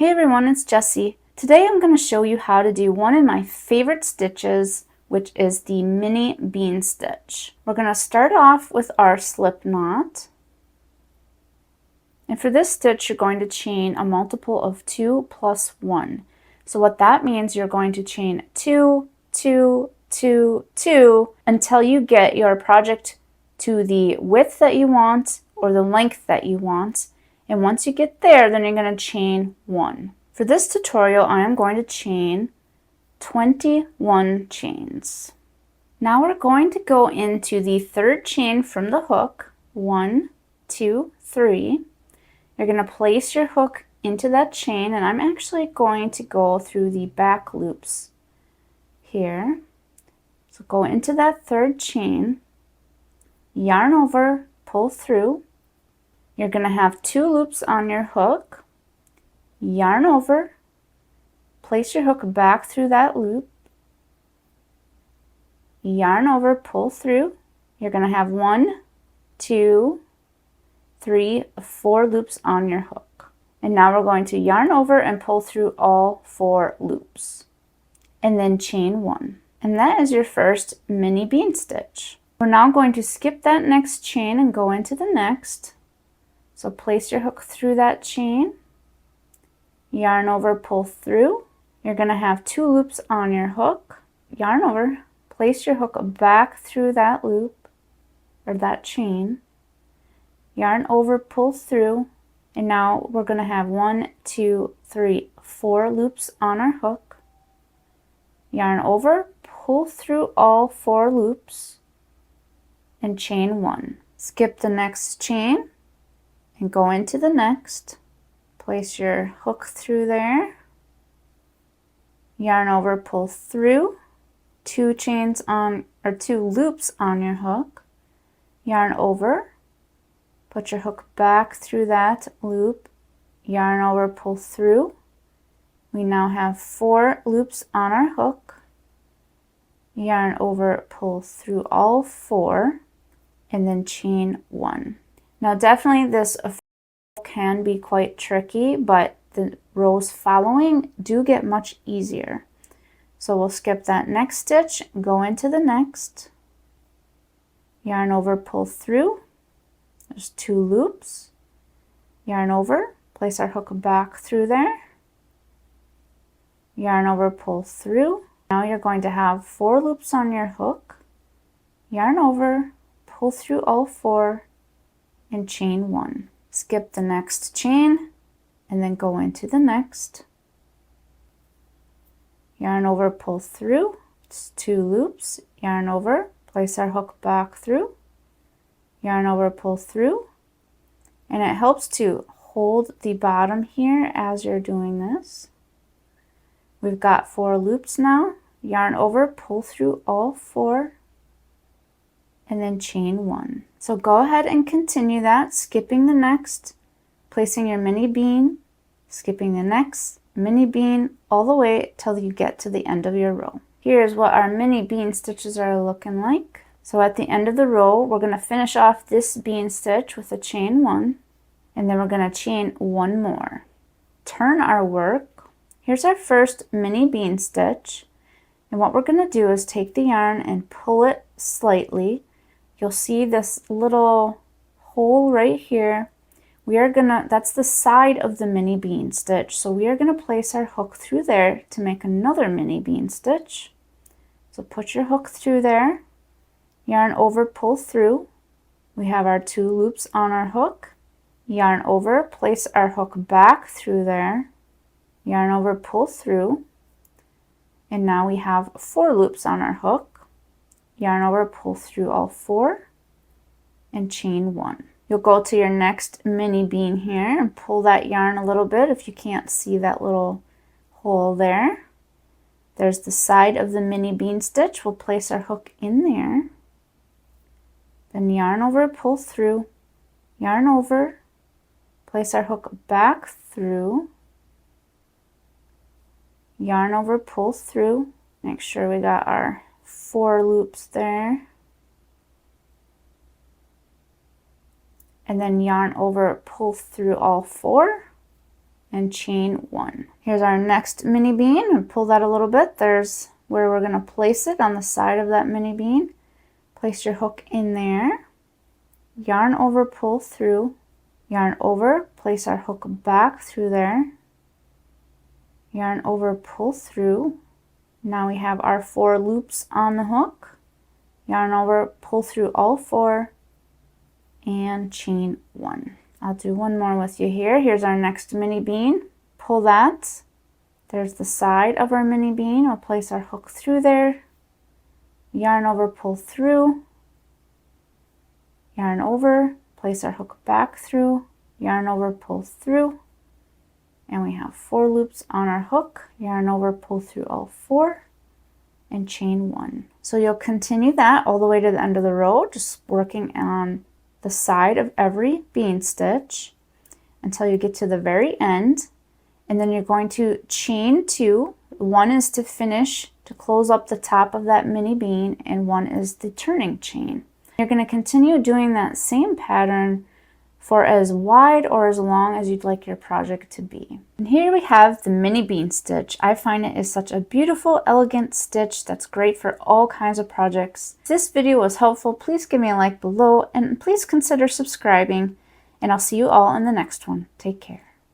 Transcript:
Hey everyone, it's Jessie. Today I'm going to show you how to do one of my favorite stitches, which is the mini bean stitch. We're going to start off with our slip knot. And for this stitch, you're going to chain a multiple of 2 plus 1. So what that means, you're going to chain 2, 2, 2, 2 until you get your project to the width that you want or the length that you want. And once you get there, then you're going to chain 1. For this tutorial, I am going to chain 21 chains. Now we're going to go into the third chain from the hook. 1, 2, 3. You're going to place your hook into that chain, and I'm actually going to go through the back loops here. So go into that third chain, yarn over, pull through. You're going to have 2 loops on your hook, yarn over, place your hook back through that loop, yarn over, pull through. You're going to have 1, 2, 3, 4 loops on your hook. And now we're going to yarn over and pull through all 4 loops. And then chain 1. And that is your first mini bean stitch. We're now going to skip that next chain and go into the next. So place your hook through that chain, yarn over, pull through. You're going to have 2 loops on your hook, yarn over, place your hook back through that loop or that chain, yarn over, pull through, and now we're going to have 1, 2, 3, 4 loops on our hook, yarn over, pull through all 4 loops, and chain 1. Skip the next chain and go into the next. Place your hook through there, yarn over, pull through, 2 chains on or 2 loops on your hook, yarn over, put your hook back through that loop, yarn over, pull through. We now have 4 loops on our hook, yarn over, pull through all 4, and then chain 1. Now definitely this can be quite tricky, but the rows following do get much easier. So we'll skip that next stitch, go into the next, yarn over, pull through. There's 2 loops, yarn over, place our hook back through there, yarn over, pull through. Now you're going to have 4 loops on your hook, yarn over, pull through all 4, and chain 1. Skip the next chain and then go into the next, yarn over, pull through. It's 2 loops, yarn over, place our hook back through, yarn over, pull through, and it helps to hold the bottom here as you're doing this. We've got 4 loops now, yarn over, pull through all 4, and then chain 1. So go ahead and continue that, skipping the next, placing your mini bean, skipping the next, mini bean, all the way till you get to the end of your row. Here's what our mini bean stitches are looking like. So at the end of the row, we're going to finish off this bean stitch with a chain 1, and then we're going to chain 1 more. Turn our work. Here's our first mini bean stitch, and what we're going to do is take the yarn and pull it slightly. You'll see this little hole right here. That's the side of the mini bean stitch. So we are gonna place our hook through there to make another mini bean stitch. So put your hook through there, yarn over, pull through. We have our 2 loops on our hook, yarn over, place our hook back through there, yarn over, pull through, and now we have 4 loops on our hook. Yarn over, pull through all 4, and chain 1. You'll go to your next mini bean here and pull that yarn a little bit if you can't see that little hole there. There's the side of the mini bean stitch. We'll place our hook in there. Then yarn over, pull through, yarn over, place our hook back through, yarn over, pull through. Make sure we got our 4 loops there, and then yarn over, pull through all 4, and chain 1. Here's our next mini bean, and pull that a little bit. There's where we're going to place it on the side of that mini bean. Place your hook in there, yarn over, pull through, yarn over, place our hook back through there, yarn over, pull through. Now we have our 4 loops on the hook, yarn over, pull through all 4, and chain 1. I'll do one more with you here. Here's our next mini bean. Pull that. There's the side of our mini bean. We'll place our hook through there, yarn over, pull through, yarn over, place our hook back through, yarn over, pull through, and we have 4 loops on our hook, yarn over, pull through all 4, and chain 1. So you'll continue that all the way to the end of the row, just working on the side of every bean stitch until you get to the very end, and then you're going to chain 2. 1 is to finish, to close up the top of that mini bean, and 1 is the turning chain. You're going to continue doing that same pattern for as wide or as long as you'd like your project to be. And here we have the mini bean stitch. I find it is such a beautiful, elegant stitch that's great for all kinds of projects. If this video was helpful, please give me a like below, and please consider subscribing, and I'll see you all in the next one. Take care.